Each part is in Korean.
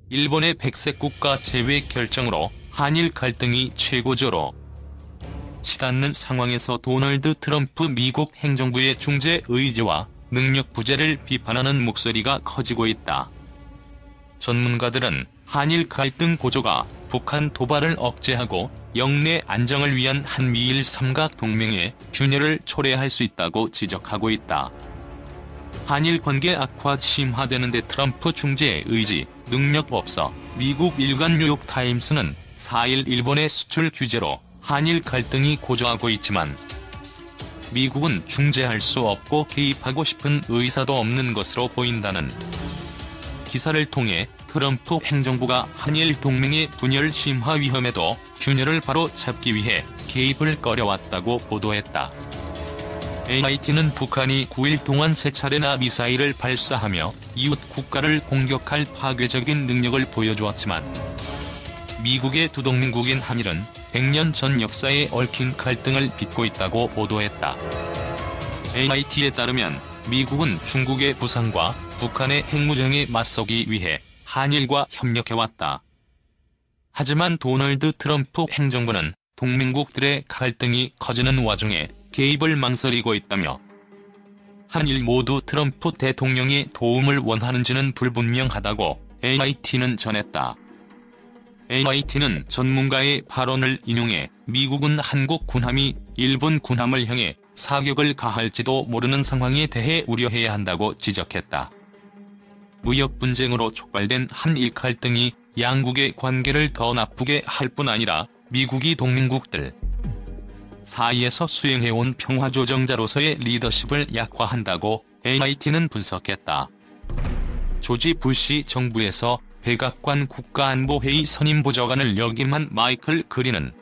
일본의 백색 국가 제외 결정으로 한일 갈등이 최고조로 치닫는 상황에서 도널드 트럼프 미국 행정부의 중재 의지와 능력 부재를 비판하는 목소리가 커지고 있다. 전문가들은 한일 갈등 고조가 북한 도발을 억제하고 영내 안정을 위한 한미일 삼각 동맹의 균열을 초래할 수 있다고 지적하고 있다. 한일 관계 악화 심화되는데 트럼프 중재 의지, 능력 없어 미국 일간 뉴욕타임스는 4일 일본의 수출 규제로 한일 갈등이 고조하고 있지만 미국은 중재할 수 없고 개입하고 싶은 의사도 없는 것으로 보인다는 기사를 통해 트럼프 행정부가 한일 동맹의 분열 심화 위험에도 균열을 바로 잡기 위해 개입을 꺼려왔다고 보도했다. AIT는 북한이 9일 동안 3차례나 미사일을 발사하며 이웃 국가를 공격할 파괴적인 능력을 보여주었지만 미국의 두 동맹국인 한일은 100년 전 역사에 얽힌 갈등을 빚고 있다고 보도했다. AIT에 따르면 미국은 중국의 부상과 북한의 핵무장에 맞서기 위해 한일과 협력해왔다. 하지만 도널드 트럼프 행정부는 동맹국들의 갈등이 커지는 와중에 개입을 망설이고 있다며 한일 모두 트럼프 대통령의 도움을 원하는지는 불분명하다고 AIT는 전했다. AIT는 전문가의 발언을 인용해 미국은 한국 군함이 일본 군함을 향해 사격을 가할지도 모르는 상황에 대해 우려해야 한다고 지적했다. 무역 분쟁으로 촉발된 한일 갈등이 양국의 관계를 더 나쁘게 할 뿐 아니라 미국이 동맹국들 사이에서 수행해온 평화조정자로서의 리더십을 약화한다고 AIT는 분석했다. 조지 부시 정부에서 백악관 국가안보회의 선임보좌관을 역임한 마이클 그린은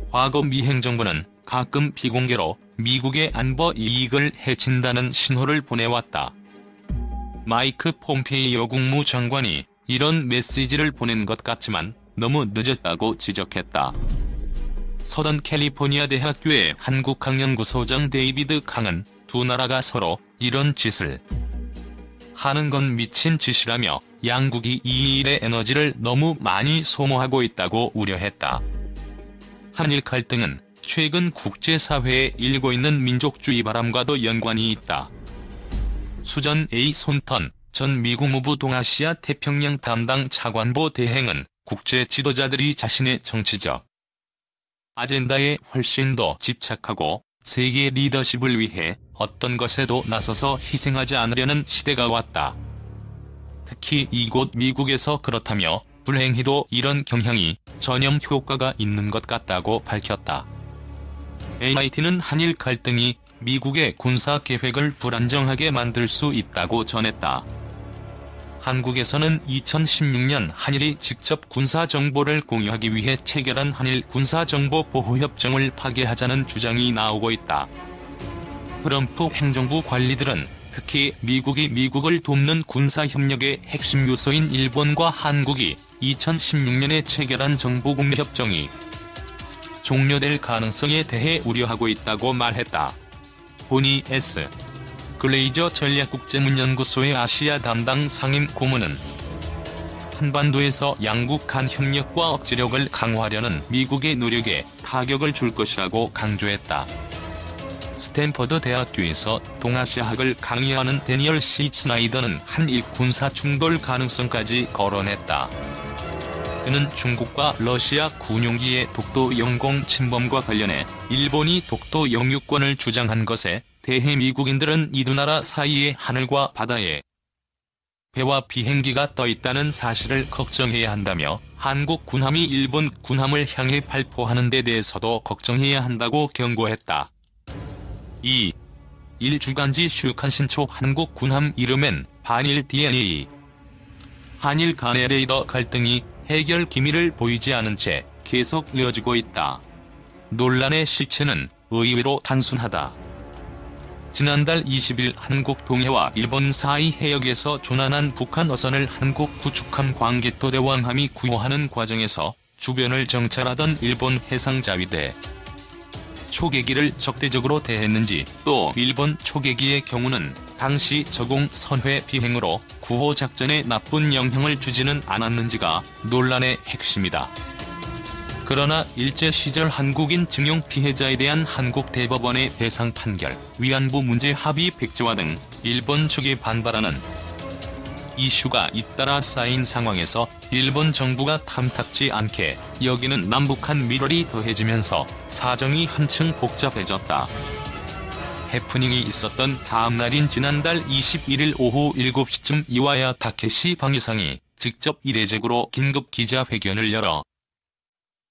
과거 미 행정부는 가끔 비공개로 미국의 안보 이익을 해친다는 신호를 보내왔다. 마이크 폼페이오 국무장관이 이런 메시지를 보낸 것 같지만 너무 늦었다고 지적했다. 서던 캘리포니아 대학교의 한국학연구소장 데이비드 강은 두 나라가 서로 이런 짓을 하는 건 미친 짓이라며 양국이 이 일의 에너지를 너무 많이 소모하고 있다고 우려했다. 한일 갈등은 최근 국제사회에 일고 있는 민족주의 바람과도 연관이 있다. 수전 A. 손턴 전 미국무부 동아시아 태평양 담당 차관보 대행은 국제 지도자들이 자신의 정치적 아젠다에 훨씬 더 집착하고 세계 리더십을 위해 어떤 것에도 나서서 희생하지 않으려는 시대가 왔다. 특히 이곳 미국에서 그렇다며 불행히도 이런 경향이 전염 효과가 있는 것 같다고 밝혔다. AIT는 한일 갈등이 미국의 군사 계획을 불안정하게 만들 수 있다고 전했다. 한국에서는 2016년 한일이 직접 군사 정보를 공유하기 위해 체결한 한일 군사정보보호협정을 파기하자는 주장이 나오고 있다. 트럼프 행정부 관리들은 특히 미국이 미국을 돕는 군사협력의 핵심 요소인 일본과 한국이 2016년에 체결한 정보공유협정이 종료될 가능성에 대해 우려하고 있다고 말했다. 보니 S. 글레이저 전략국제문연구소의 아시아 담당 상임 고문은 한반도에서 양국 간 협력과 억지력을 강화하려는 미국의 노력에 타격을 줄 것이라고 강조했다. 스탠퍼드 대학교에서 동아시아학을 강의하는 데니얼 C. 스나이더는 한일 군사 충돌 가능성까지 거론했다. 그는 중국과 러시아 군용기의 독도 영공 침범과 관련해 일본이 독도 영유권을 주장한 것에 대해 미국인들은 이 두 나라 사이의 하늘과 바다에 배와 비행기가 떠 있다는 사실을 걱정해야 한다며 한국 군함이 일본 군함을 향해 발포하는 데 대해서도 걱정해야 한다고 경고했다. 2. 일주간지 슈칸신초 한국 군함 이름엔 반일 DNA. 한일 간의 레이더 갈등이 해결 기미를 보이지 않은 채 계속 이어지고 있다. 논란의 실체는 의외로 단순하다. 지난달 20일 한국 동해와 일본 사이 해역에서 조난한 북한 어선을 한국 구축함 광개토 대왕함이 구호하는 과정에서 주변을 정찰하던 일본 해상자위대 초계기를 적대적으로 대했는지, 또 일본 초계기의 경우는 당시 저공 선회 비행으로 구호 작전에 나쁜 영향을 주지는 않았는지가 논란의 핵심이다. 그러나 일제 시절 한국인 징용 피해자에 대한 한국 대법원의 배상 판결, 위안부 문제 합의 백지화 등 일본 측이 반발하는 이슈가 잇따라 쌓인 상황에서 일본 정부가 탐탁지 않게 여기는 남북한 밀월이 더해지면서 사정이 한층 복잡해졌다. 해프닝이 있었던 다음 날인 지난달 21일 오후 7시쯤 이와야 타케시 방위상이 직접 이례적으로 긴급 기자회견을 열어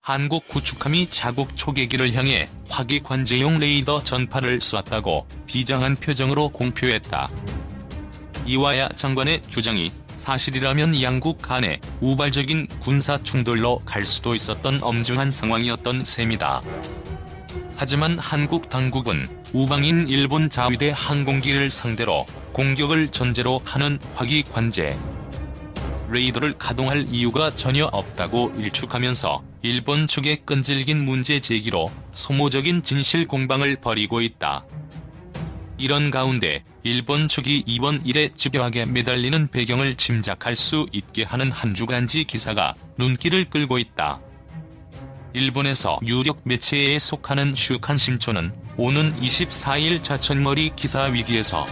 한국 구축함이 자국 초계기를 향해 화기 관제용 레이더 전파를 쐈다고 비장한 표정으로 공표했다. 이와야 장관의 주장이 사실이라면 양국 간의 우발적인 군사 충돌로 갈 수도 있었던 엄중한 상황이었던 셈이다. 하지만 한국 당국은 우방인 일본 자위대 항공기를 상대로 공격을 전제로 하는 화기 관제 레이더를 가동할 이유가 전혀 없다고 일축하면서 일본 측의 끈질긴 문제 제기로 소모적인 진실 공방을 벌이고 있다. 이런 가운데 일본 측이 이번 일에 집요하게 매달리는 배경을 짐작할 수 있게 하는 한 주간지 기사가 눈길을 끌고 있다. 일본에서 유력 매체에 속하는 슈칸 신초는 오는 24일 자천머리 기사 위기에서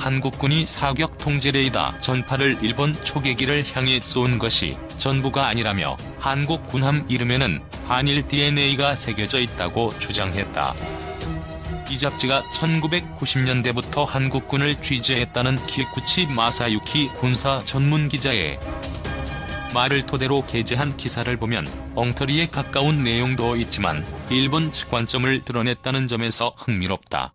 한국군이 사격 통제 레이더 전파를 일본 초계기를 향해 쏜 것이 전부가 아니라며 한국 군함 이름에는 한일 DNA가 새겨져 있다고 주장했다. 이 잡지가 1990년대부터 한국군을 취재했다는 키쿠치 마사유키 군사 전문 기자의 말을 토대로 게재한 기사를 보면 엉터리에 가까운 내용도 있지만 일본 측 관점을 드러냈다는 점에서 흥미롭다.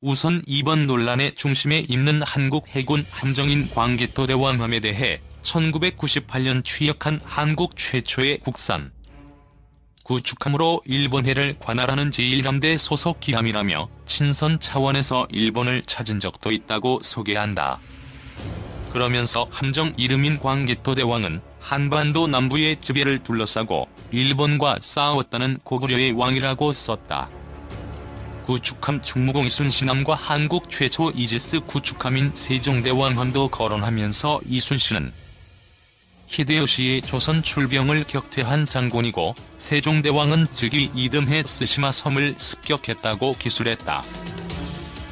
우선 이번 논란의 중심에 있는 한국 해군 함정인 광개토 대왕함에 대해 1998년 취역한 한국 최초의 국산 구축함으로 일본해를 관할하는 제1함대 소속 기함이라며 친선 차원에서 일본을 찾은 적도 있다고 소개한다. 그러면서 함정 이름인 광개토 대왕은 한반도 남부의 지배를 둘러싸고 일본과 싸웠다는 고구려의 왕이라고 썼다. 구축함 충무공 이순신함과 한국 최초 이지스 구축함인 세종대왕함도 거론하면서 이순신은 히데요시의 조선 출병을 격퇴한 장군이고 세종대왕은 즉위 이듬해 쓰시마 섬을 습격했다고 기술했다.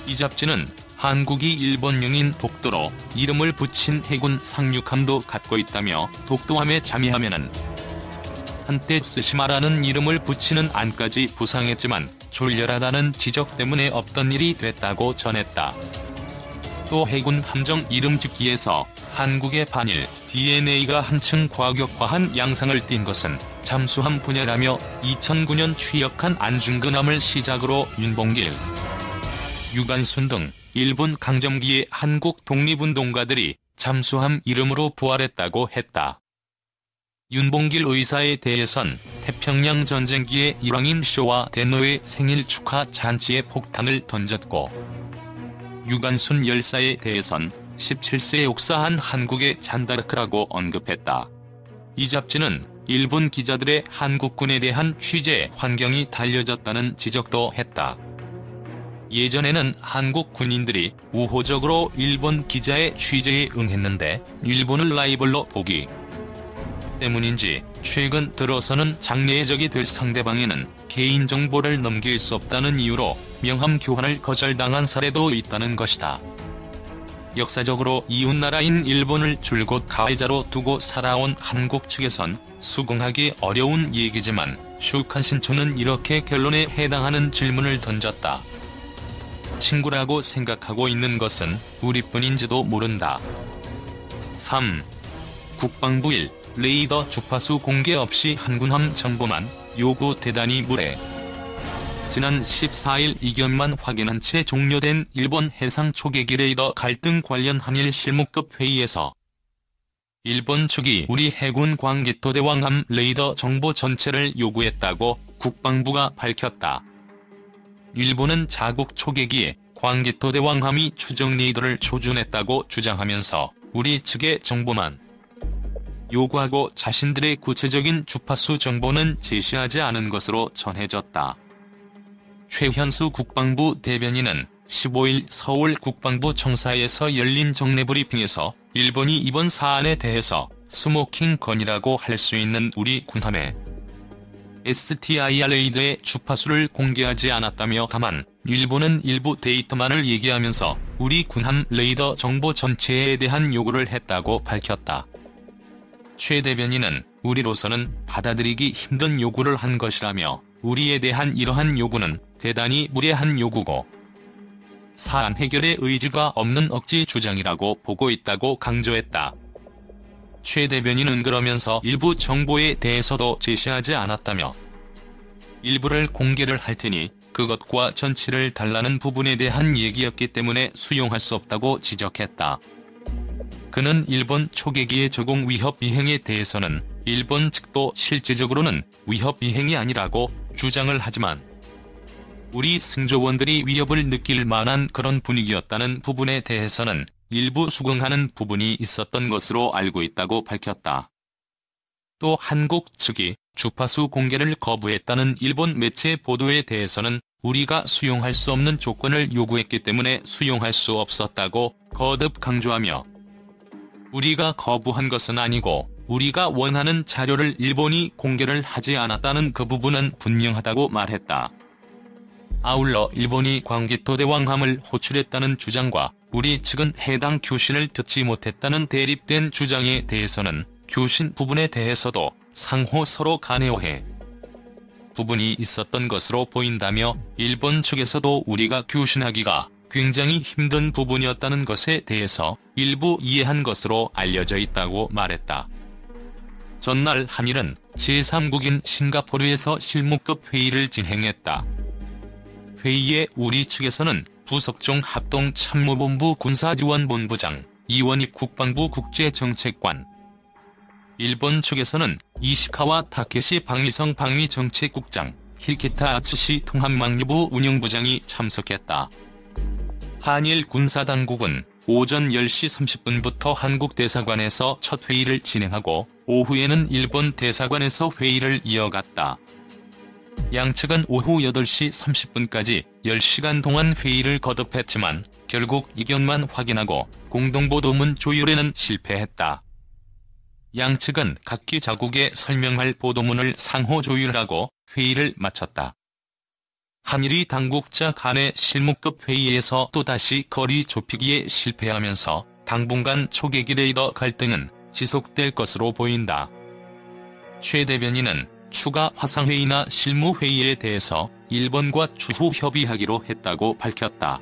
이 잡지는 한국이 일본령인 독도로 이름을 붙인 해군 상륙함도 갖고 있다며 독도함에 잠입하면은 한때 쓰시마라는 이름을 붙이는 안까지 부상했지만 졸렬하다는 지적 때문에 없던 일이 됐다고 전했다. 또 해군 함정 이름 짓기에서 한국의 반일 DNA가 한층 과격화한 양상을 띈 것은 잠수함 분야라며 2009년 취역한 안중근함을 시작으로 윤봉길, 유관순 등 일본 강점기의 한국 독립운동가들이 잠수함 이름으로 부활했다고 했다. 윤봉길 의사에 대해선 태평양 전쟁기의 일왕인 쇼와 대노의 생일 축하 잔치에 폭탄을 던졌고 유관순 열사에 대해선 17세에 옥사한 한국의 잔다르크라고 언급했다. 이 잡지는 일본 기자들의 한국군에 대한 취재 환경이 달려졌다는 지적도 했다. 예전에는 한국 군인들이 우호적으로 일본 기자의 취재에 응했는데 일본을 라이벌로 보기 때문인지 최근 들어서는 장례적이 될 상대방에는 개인정보를 넘길 수 없다는 이유로 명함 교환을 거절당한 사례도 있다는 것이다. 역사적으로 이웃나라인 일본을 줄곧 가해자로 두고 살아온 한국 측에선 수긍하기 어려운 얘기지만 슈칸 신초는 이렇게 결론에 해당하는 질문을 던졌다. 친구라고 생각하고 있는 것은 우리뿐인지도 모른다. 3. 국방부 1. 레이더 주파수 공개 없이 한군함 정보만 요구 대단히 무례. 지난 14일 이견만 확인한 채 종료된 일본 해상 초계기 레이더 갈등 관련 한일 실무급 회의에서 일본 측이 우리 해군 광개토 대왕함 레이더 정보 전체를 요구했다고 국방부가 밝혔다. 일본은 자국 초계기에 광개토 대왕함이 추정 레이더를 조준했다고 주장하면서 우리 측의 정보만 요구하고 자신들의 구체적인 주파수 정보는 제시하지 않은 것으로 전해졌다. 최현수 국방부 대변인은 15일 서울 국방부 청사에서 열린 정례 브리핑에서 일본이 이번 사안에 대해서 스모킹 건이라고 할 수 있는 우리 군함의 STIR 레이더의 주파수를 공개하지 않았다며, 다만 일본은 일부 데이터만을 얘기하면서 우리 군함 레이더 정보 전체에 대한 요구를 했다고 밝혔다. 최 대변인은 우리로서는 받아들이기 힘든 요구를 한 것이라며, 우리에 대한 이러한 요구는 대단히 무례한 요구고 사안 해결의 의지가 없는 억지 주장이라고 보고 있다고 강조했다. 최 대변인은 그러면서 일부 정보에 대해서도 제시하지 않았다며, 일부를 공개를 할 테니 그것과 전치를 달라는 부분에 대한 얘기였기 때문에 수용할 수 없다고 지적했다. 그는 일본 초계기의 적용 위협 비행에 대해서는 일본 측도 실질적으로는 위협 비행이 아니라고 주장을 하지만 우리 승조원들이 위협을 느낄 만한 그런 분위기였다는 부분에 대해서는 일부 수긍하는 부분이 있었던 것으로 알고 있다고 밝혔다. 또 한국 측이 주파수 공개를 거부했다는 일본 매체 보도에 대해서는 우리가 수용할 수 없는 조건을 요구했기 때문에 수용할 수 없었다고 거듭 강조하며, 우리가 거부한 것은 아니고 우리가 원하는 자료를 일본이 공개를 하지 않았다는 그 부분은 분명하다고 말했다. 아울러 일본이 광개토 대왕함을 호출했다는 주장과 우리 측은 해당 교신을 듣지 못했다는 대립된 주장에 대해서는 교신 부분에 대해서도 상호 서로 간에 오해 부분이 있었던 것으로 보인다며, 일본 측에서도 우리가 교신하기가 굉장히 힘든 부분이었다는 것에 대해서 일부 이해한 것으로 알려져 있다고 말했다. 전날 한일은 제3국인 싱가포르에서 실무급 회의를 진행했다. 회의에 우리 측에서는 부석종 합동참모본부 군사지원본부장, 이원익 국방부 국제정책관, 일본 측에서는 이시카와 타케시 방위성 방위정책국장, 히키타 아츠시 통합망유부 운영부장이 참석했다. 한일 군사당국은 오전 10시 30분부터 한국 대사관에서 첫 회의를 진행하고 오후에는 일본 대사관에서 회의를 이어갔다. 양측은 오후 8시 30분까지 10시간 동안 회의를 거듭했지만 결국 이견만 확인하고 공동보도문 조율에는 실패했다. 양측은 각기 자국에 설명할 보도문을 상호 조율하고 회의를 마쳤다. 한일이 당국자 간의 실무급 회의에서 또다시 거리 좁히기에 실패하면서 당분간 초계기 레이더 갈등은 지속될 것으로 보인다. 최 대변인은 추가 화상회의나 실무회의에 대해서 일본과 추후 협의하기로 했다고 밝혔다.